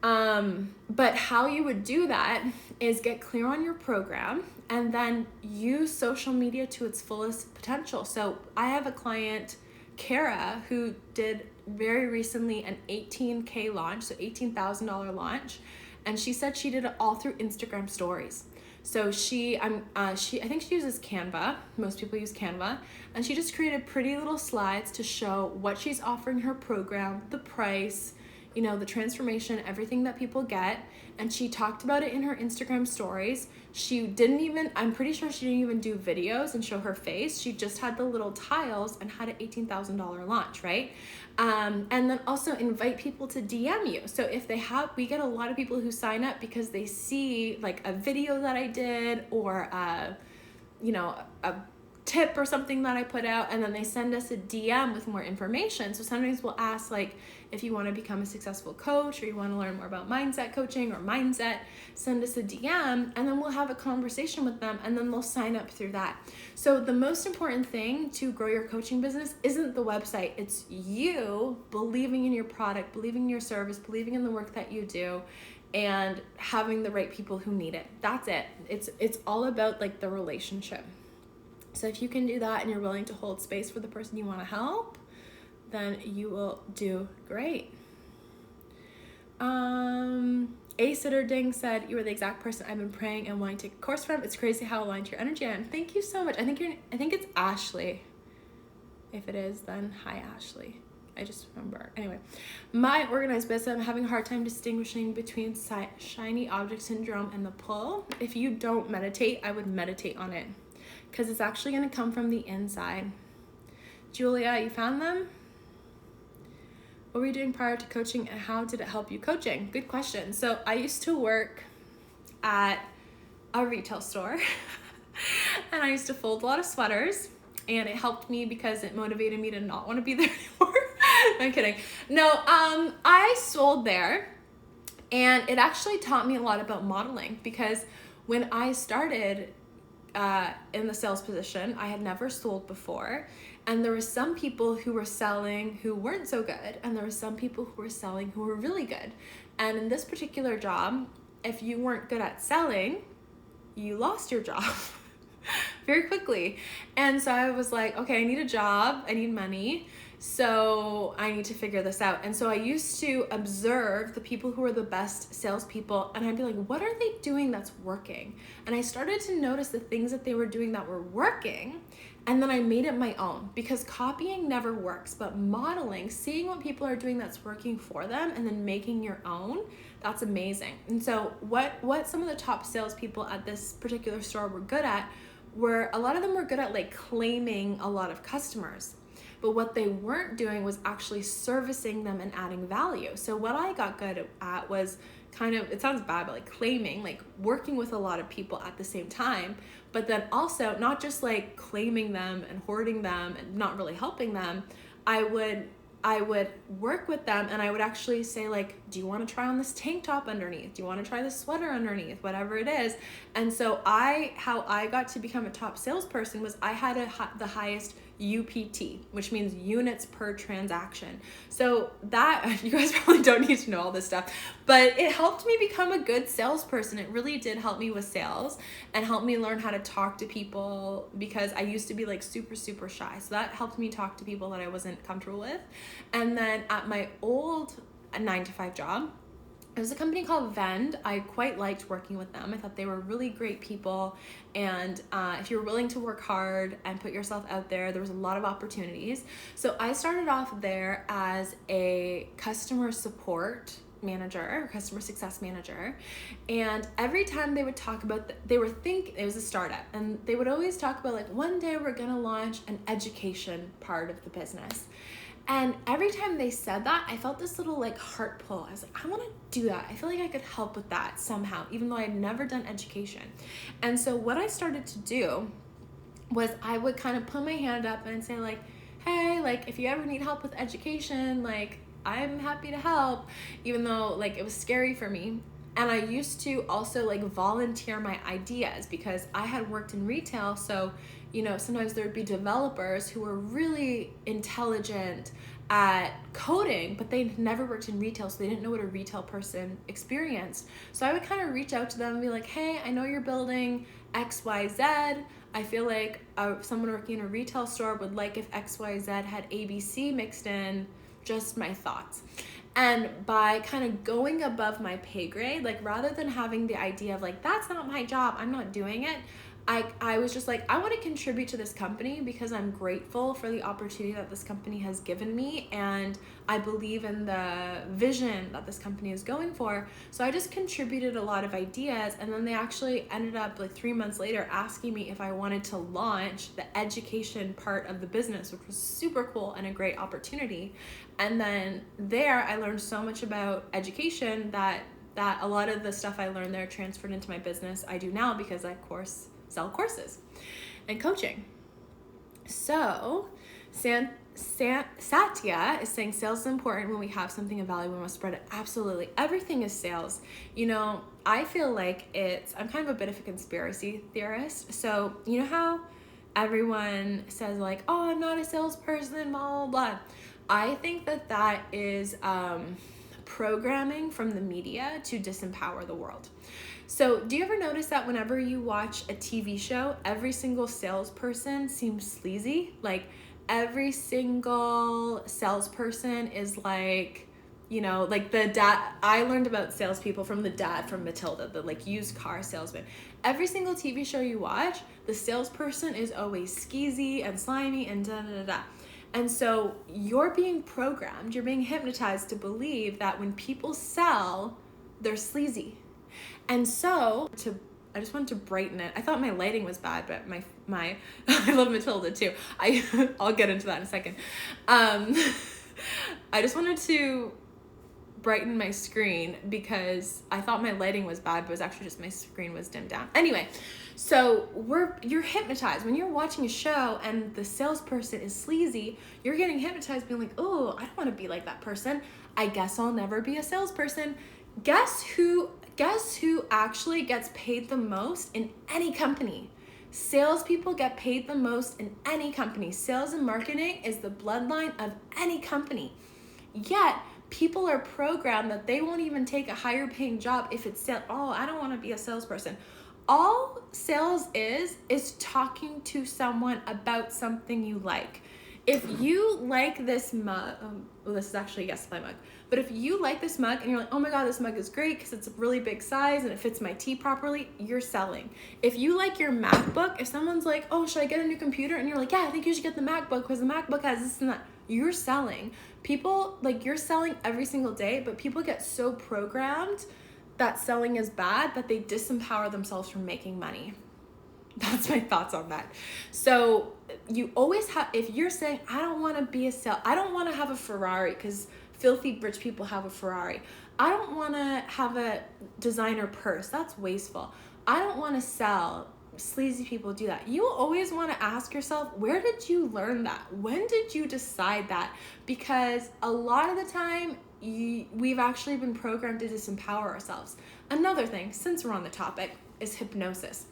But how you would do that is get clear on your program and then use social media to its fullest potential. So I have a client, Kara, who did very recently an $18K launch, so $18,000 launch, and she said she did it all through Instagram stories. So I think she uses Canva. Most people use Canva, and she just created pretty little slides to show what she's offering her program, the price, you know, the transformation, everything that people get. And she talked about it in her Instagram stories. I'm pretty sure she didn't even do videos and show her face. She just had the little tiles and had an $18,000 launch, right? And then also invite people to DM you. So if we get a lot of people who sign up because they see like a video that I did or a tip or something that I put out, and then they send us a DM with more information. So sometimes we'll ask, like, if you want to become a successful coach or you want to learn more about mindset coaching or mindset, send us a DM, and then we'll have a conversation with them, and then they'll sign up through that. So the most important thing to grow your coaching business isn't the website. It's you believing in your product, believing in your service, believing in the work that you do, and having the right people who need it. That's it. It's all about like the relationship. So if you can do that and you're willing to hold space for the person you want to help, then you will do great. A Sitter Ding said, you are the exact person I've been praying and wanting to take a course from. It's crazy how aligned to your energy I am. Thank you so much. I think it's Ashley. If it is, then hi Ashley. I just remember. Anyway, my organized business, I'm having a hard time distinguishing between shiny object syndrome and the pull. If you don't meditate, I would meditate on it, because it's actually going to come from the inside. Julia, you found them? What were you doing prior to coaching, and how did it help you coaching? Good question. So I used to work at a retail store and I used to fold a lot of sweaters, and it helped me because it motivated me to not want to be there anymore. I'm kidding. No, I sold there, and it actually taught me a lot about modeling, because when I started in the sales position, I had never sold before, and there were some people who were selling who weren't so good, and there were some people who were selling who were really good. And in this particular job, if you weren't good at selling, you lost your job very quickly. And so I was like, okay, I need a job, I need money, so I need to figure this out. And so I used to observe the people who were the best salespeople, and I'd be like, what are they doing that's working? And I started to notice the things that they were doing that were working, and then I made it my own, because copying never works, but modeling, seeing what people are doing that's working for them and then making your own, that's amazing. And so what some of the top salespeople at this particular store were good at were, a lot of them were good at like claiming a lot of customers. But what they weren't doing was actually servicing them and adding value. So what I got good at was kind of, it sounds bad, but like claiming, like working with a lot of people at the same time, but then also not just like claiming them and hoarding them and not really helping them. I would work with them, and I would actually say, like, do you want to try on this tank top underneath? Do you want to try this sweater underneath? Whatever it is. And so how I got to become a top salesperson was I had the highest UPT, which means units per transaction. So that, you guys probably don't need to know all this stuff, but it helped me become a good salesperson. It really did help me with sales and help me learn how to talk to people, because I used to be like super, super shy. So that helped me talk to people that I wasn't comfortable with. And then at my old 9-to-5 job, it was a company called Vend. I quite liked working with them. I thought they were really great people. And if you're willing to work hard and put yourself out there, there was a lot of opportunities. So I started off there as a customer support manager, or customer success manager. And every time they would talk about, it was a startup, and they would always talk about like, one day we're gonna launch an education part of the business. And every time they said that, I felt this little like heart pull. I was like, I want to do that. I feel like I could help with that somehow, even though I had never done education. And so what I started to do was I would kind of put my hand up and say like, hey, like if you ever need help with education, like I'm happy to help, even though like it was scary for me. And I used to also like volunteer my ideas because I had worked in retail. So, you know, sometimes there would be developers who were really intelligent at coding, but they never worked in retail, so they didn't know what a retail person experienced. So I would kind of reach out to them and be like, hey, I know you're building XYZ. I feel like someone working in a retail store would like if XYZ had ABC mixed in, just my thoughts. And by kind of going above my pay grade, like rather than having the idea of like, that's not my job, I'm not doing it, I was just like, I want to contribute to this company because I'm grateful for the opportunity that this company has given me, and I believe in the vision that this company is going for. So I just contributed a lot of ideas, and then they actually ended up like 3 months later asking me if I wanted to launch the education part of the business, which was super cool and a great opportunity. And then there I learned so much about education that a lot of the stuff I learned there transferred into my business I do now, because I, of course, sell courses and coaching. So Satya is saying sales is important. When we have something of value, we must spread it. Absolutely. Everything is sales. You know, I feel like I'm kind of a bit of a conspiracy theorist. So you know how everyone says like, oh, I'm not a salesperson, blah, blah, blah. I think that is programming from the media to disempower the world. So do you ever notice that whenever you watch a TV show, every single salesperson seems sleazy? Like every single salesperson is like, you know, like the dad. I learned about salespeople from the dad from Matilda, the like used car salesman. Every single TV show you watch, the salesperson is always skeezy and slimy and da da da da. And so you're being programmed, you're being hypnotized to believe that when people sell, they're sleazy. And so I just wanted to brighten it. I thought my lighting was bad, but my I love Matilda too. I'll get into that in a second. I just wanted to brighten my screen because I thought my lighting was bad, but it was actually just my screen was dimmed down. Anyway, so you're hypnotized. When you're watching a show and the salesperson is sleazy, you're getting hypnotized being like, oh, I don't want to be like that person. I guess I'll never be a salesperson. Guess who actually gets paid the most in any company? Salespeople get paid the most in any company. Sales and marketing is the bloodline of any company. Yet, people are programmed that they won't even take a higher paying job if it's sales. Oh, I don't want to be a salesperson. All sales is talking to someone about something you like. If you like this mug, well, this is actually a Yes Fly mug, but if you like this mug and you're like, oh my God, this mug is great because it's a really big size and it fits my tea properly, you're selling. If you like your MacBook, if someone's like, oh, should I get a new computer? And you're like, yeah, I think you should get the MacBook because the MacBook has this and that. You're selling. People, like you're selling every single day, but people get so programmed that selling is bad that they disempower themselves from making money. That's my thoughts on that. So you always have, if you're saying, I don't want to be I don't want to have a Ferrari because filthy rich people have a Ferrari. I don't want to have a designer purse. That's wasteful. I don't want to sell. Sleazy people do that. You always want to ask yourself, where did you learn that? When did you decide that? Because a lot of the time, we've actually been programmed to disempower ourselves. Another thing, since we're on the topic, is hypnosis.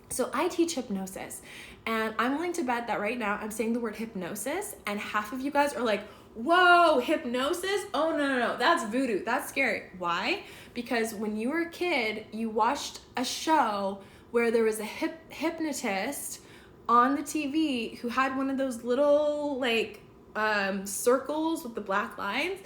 So I teach hypnosis, and I'm willing to bet that right now I'm saying the word hypnosis, and half of you guys are like, whoa, hypnosis? Oh, no, that's voodoo. That's scary. Why? Because when you were a kid, you watched a show where there was a hypnotist on the TV who had one of those little like circles with the black lines,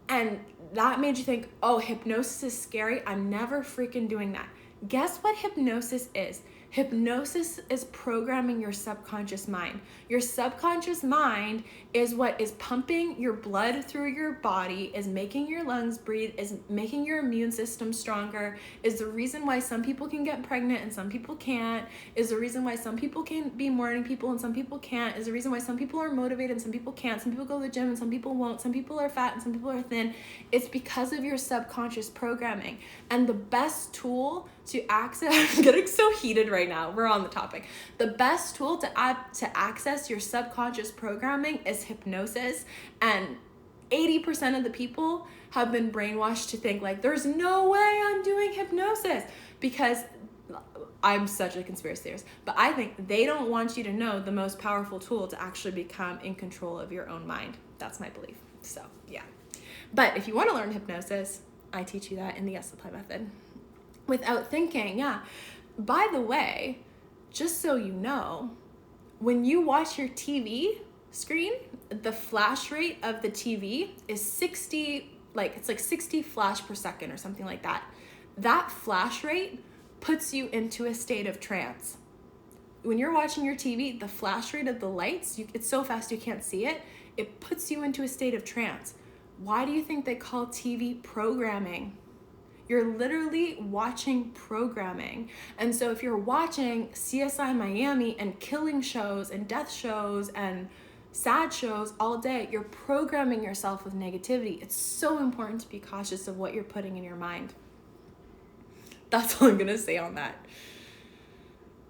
and that made you think, oh, hypnosis is scary. I'm never freaking doing that. Guess what hypnosis is? Hypnosis is programming your subconscious mind. Your subconscious mind is what is pumping your blood through your body, is making your lungs breathe, is making your immune system stronger, is the reason why some people can get pregnant and some people can't, is the reason why some people can be morning people and some people can't, is the reason why some people are motivated and some people can't, some people go to the gym and some people won't, some people are fat and some people are thin. It's because of your subconscious programming. And the best tool to access, I'm getting so heated right now. We're on the topic. The best tool to access your subconscious programming is hypnosis. And 80% of the people have been brainwashed to think like, there's no way I'm doing hypnosis, because I'm such a conspiracy theorist, but I think they don't want you to know the most powerful tool to actually become in control of your own mind. That's my belief. So yeah. But if you want to learn hypnosis, I teach you that in the Yes Apply method. Without thinking, yeah. By the way, just so you know, when you watch your TV screen, the flash rate of the TV is 60, it's like 60 flash per second or something like that. That flash rate puts you into a state of trance. When you're watching your TV, the flash rate of the lights, it's so fast you can't see it. It puts you into a state of trance. Why do you think they call TV programming? You're literally watching programming. And so if you're watching CSI Miami and killing shows and death shows and sad shows all day, you're programming yourself with negativity. It's so important to be cautious of what you're putting in your mind. That's all I'm gonna say on that.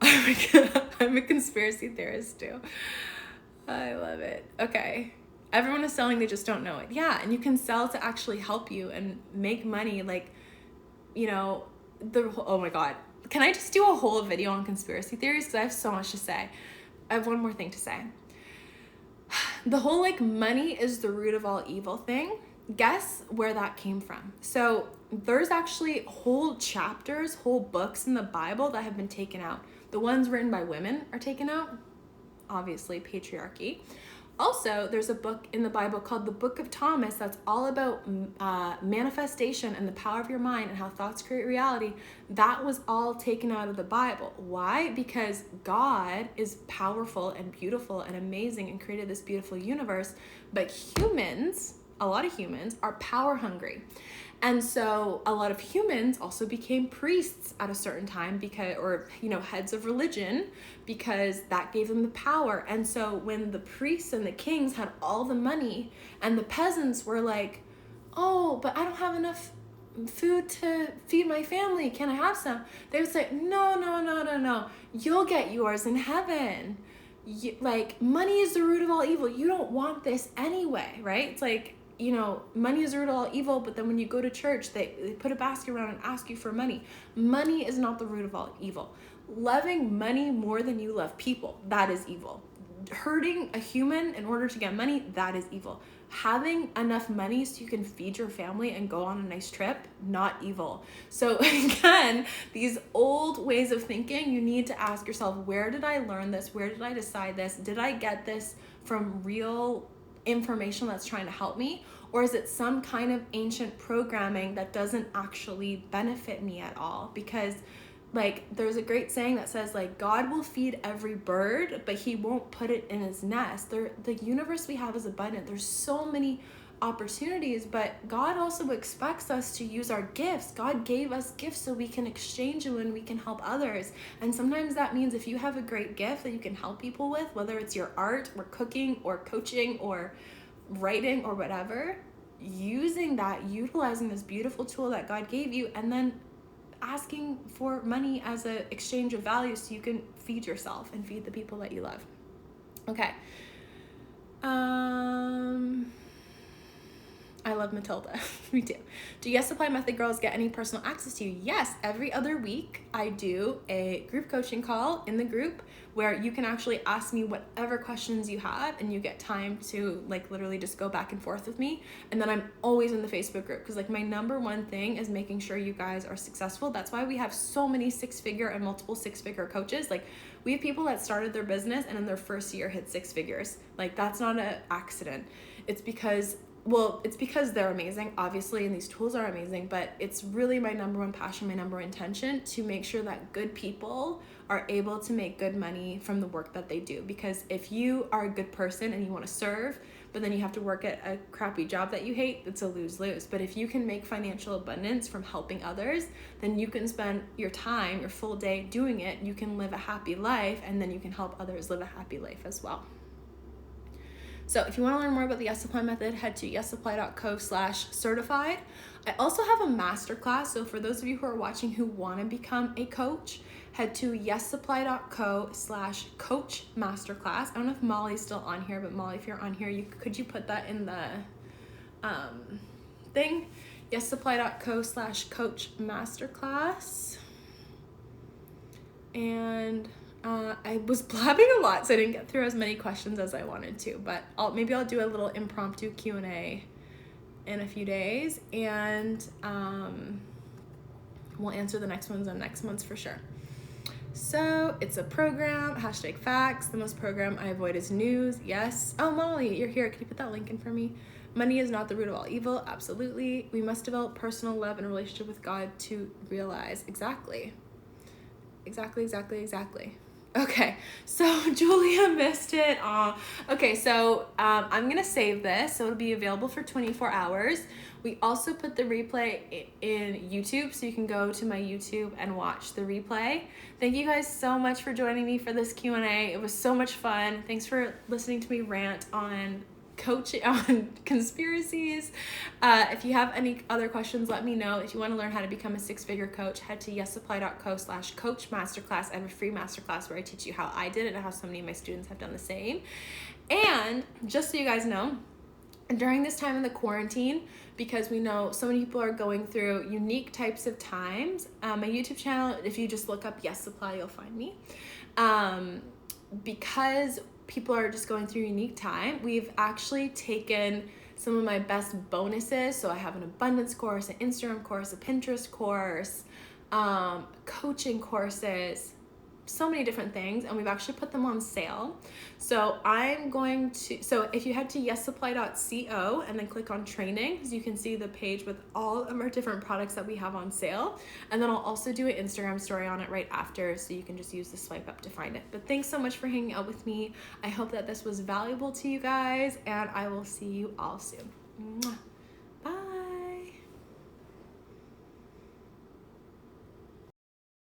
I'm a conspiracy theorist too. I love it. Okay. Everyone is selling, they just don't know it. Yeah, and you can sell to actually help you and make money. Oh my God. Can I just do a whole video on conspiracy theories? Because I have so much to say. I have one more thing to say. The whole money is the root of all evil thing. Guess where that came from? So there's actually whole chapters, whole books in the Bible that have been taken out. The ones written by women are taken out, obviously patriarchy. Also, there's a book in the Bible called the Book of Thomas that's all about manifestation and the power of your mind and how thoughts create reality. That was all taken out of the Bible. Why? Because God is powerful and beautiful and amazing and created this beautiful universe, but humans, a lot of humans, are power hungry. And so a lot of humans also became priests at a certain time heads of religion, because that gave them the power. And so when the priests and the kings had all the money and the peasants were like, oh, but I don't have enough food to feed my family, can I have some? They would say, no, you'll get yours in heaven. Money is the root of all evil. You don't want this anyway, right? It's like, money is the root of all evil, but then when you go to church, they put a basket around and ask you for money. Money is not the root of all evil. Loving money more than you love people, that is evil. Hurting a human in order to get money, that is evil. Having enough money so you can feed your family and go on a nice trip, not evil. So again, these old ways of thinking, you need to ask yourself, where did I learn this? Where did I decide this? Did I get this from real information that's trying to help me, or is it some kind of ancient programming that doesn't actually benefit me at all? Because there's a great saying that says God will feed every bird, but he won't put it in his nest. The universe we have is abundant. There's so many opportunities, but God also expects us to use our gifts. God gave us gifts so we can exchange them and we can help others. And sometimes that means if you have a great gift that you can help people with, whether it's your art or cooking or coaching or writing or whatever, utilizing this beautiful tool that God gave you, and then asking for money as an exchange of value so you can feed yourself and feed the people that you love. Okay. I love Matilda. Me too. Do Yes Apply Method girls get any personal access to you? Yes. Every other week, I do a group coaching call in the group where you can actually ask me whatever questions you have, and you get time to literally just go back and forth with me. And then I'm always in the Facebook group because my number one thing is making sure you guys are successful. That's why we have so many six-figure and multiple six-figure coaches. We have people that started their business and in their first year hit six figures. That's not an accident. It's because they're amazing, obviously, and these tools are amazing, but it's really my number one passion, my number one intention to make sure that good people are able to make good money from the work that they do. Because if you are a good person and you want to serve, but then you have to work at a crappy job that you hate, it's a lose-lose. But if you can make financial abundance from helping others, then you can spend your time, your full day doing it, you can live a happy life, and then you can help others live a happy life as well. So if you want to learn more about the Yes Supply method, head to yesapply.co/certified. I also have a masterclass. So for those of you who are watching who want to become a coach, head to yesapply.co/coach masterclass. I don't know if Molly's still on here, but Molly, if you're on here, could you put that in the thing? yesapply.co/coach masterclass. And I was blabbing a lot, so I didn't get through as many questions as I wanted to, but maybe I'll do a little impromptu Q&A in a few days, and we'll answer the next ones on next month's for sure. So it's a program, #facts. The most program I avoid is news. Yes. Oh, Molly, you're here. Can you put that link in for me? Money is not the root of all evil. Absolutely. We must develop personal love and a relationship with God to realize. Exactly. Okay, so Julia missed it. Okay, so I'm gonna save this, so it'll be available for 24 hours. We also put the replay in YouTube, so you can go to my YouTube and watch the replay. Thank you guys so much for joining me for this Q&A. It was so much fun. Thanks for listening to me rant on coaching, on conspiracies. If you have any other questions, let me know. If you want to learn how to become a six-figure coach, head to yesapply.co/coach masterclass. I have a free masterclass where I teach you how I did it and how so many of my students have done the same. And just so you guys know, during this time in the quarantine, because we know so many people are going through unique types of times, my YouTube channel, if you just look up Yes Supply, you'll find me. Because people are just going through a unique time, we've actually taken some of my best bonuses. So I have an abundance course, an Instagram course, a Pinterest course, coaching courses, so many different things, and we've actually put them on sale. So so if you head to yesapply.co and then click on training, so you can see the page with all of our different products that we have on sale. And then I'll also do an Instagram story on it right after, so you can just use the swipe up to find it. But thanks so much for hanging out with me. I hope that this was valuable to you guys, and I will see you all soon. Mwah.